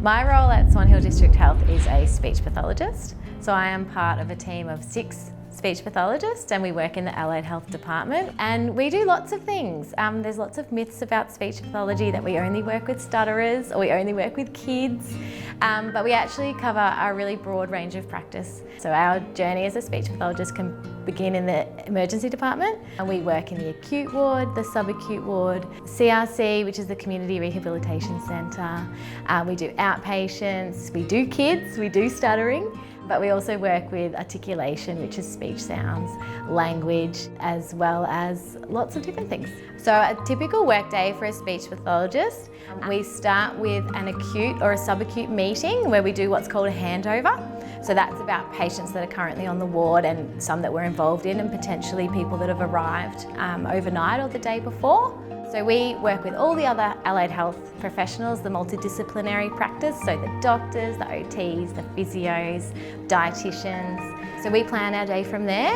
My role at Swan Hill District Health is a speech pathologist. So I am part of a team of 6 speech pathologists and we work in the allied health department and we do lots of things. There's lots of myths about speech pathology that we only work with stutterers or we only work with kids, but we actually cover a really broad range of practice. So our journey as a speech pathologist can begin in the emergency department and we work in the acute ward, the subacute ward, CRC, which is the Community Rehabilitation Centre. We do outpatients, we do kids, we do stuttering, but we also work with articulation, which is speech sounds, language, as well as lots of different things. So a typical workday for a speech pathologist, we start with an acute or a subacute meeting where we do what's called a handover. So that's about patients that are currently on the ward and some that we're involved in and potentially people that have arrived overnight or the day before. So we work with all the other allied health professionals, the multidisciplinary practice, so the doctors, the OTs, the physios, dietitians. So we plan our day from there.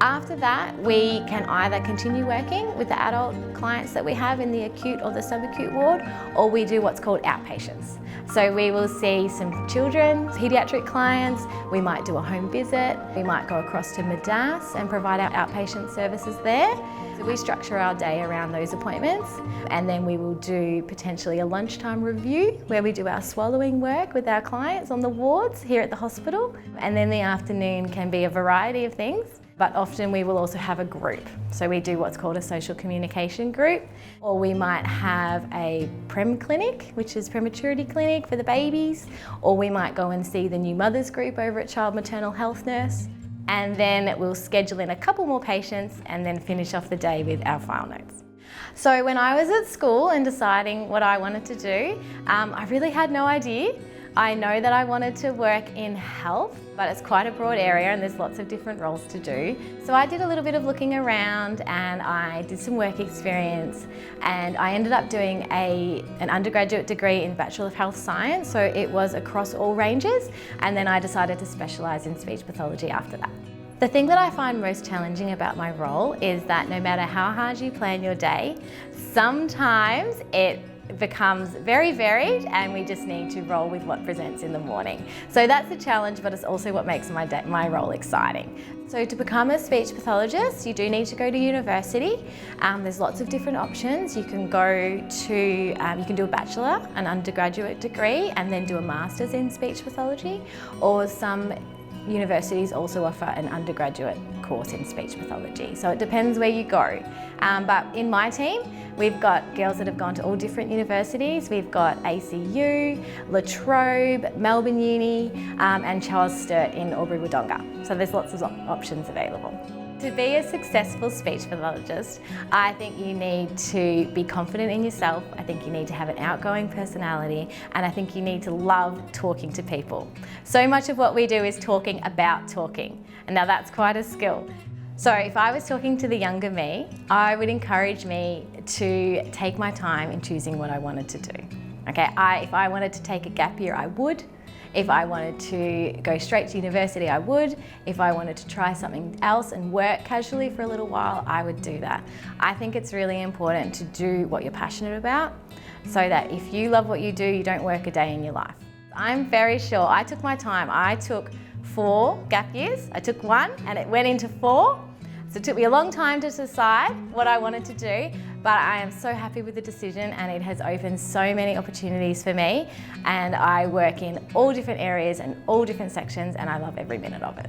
After that, we can either continue working with the adult clients that we have in the acute or the subacute ward, or we do what's called outpatients. So we will see some children, paediatric clients, we might do a home visit, we might go across to Madas and provide our outpatient services there. So we structure our day around those appointments and then we will do potentially a lunchtime review where we do our swallowing work with our clients on the wards here at the hospital. And then the afternoon can be a variety of things, but often we will also have a group. So we do what's called a social communication group, or we might have a prem clinic, which is prematurity clinic for the babies, or we might go and see the new mothers group over at Child Maternal Health Nurse. And then we'll schedule in a couple more patients and then finish off the day with our file notes. So when I was at school and deciding what I wanted to do, I really had no idea. I know that I wanted to work in health, but it's quite a broad area and there's lots of different roles to do. So I did a little bit of looking around and I did some work experience and I ended up doing an undergraduate degree in Bachelor of Health Science, so it was across all ranges, and then I decided to specialise in speech pathology after that. The thing that I find most challenging about my role is that no matter how hard you plan your day, sometimes it becomes very varied and we just need to roll with what presents in the morning. So that's a challenge, but it's also what makes my role exciting. So to become a speech pathologist, you do need to go to university. There's lots of different options. You can you can do a bachelor, an undergraduate degree, and then do a master's in speech pathology, or some universities also offer an undergraduate course in speech pathology. So it depends where you go. But in my team, we've got girls that have gone to all different universities. We've got ACU, La Trobe, Melbourne Uni, and Charles Sturt in Albury-Wodonga. So there's lots of options available. To be a successful speech pathologist, I think you need to be confident in yourself. I think you need to have an outgoing personality, and I think you need to love talking to people. So much of what we do is talking about talking, and now that's quite a skill. So if I was talking to the younger me, I would encourage me to take my time in choosing what I wanted to do. Okay, if I wanted to take a gap year, I would. If I wanted to go straight to university, I would. If I wanted to try something else and work casually for a little while, I would do that. I think it's really important to do what you're passionate about so that if you love what you do, you don't work a day in your life. I'm very sure I took my time. I took 4 gap years. I took 1 and it went into 4. So it took me a long time to decide what I wanted to do, but I am so happy with the decision and it has opened so many opportunities for me, and I work in all different areas and all different sections and I love every minute of it.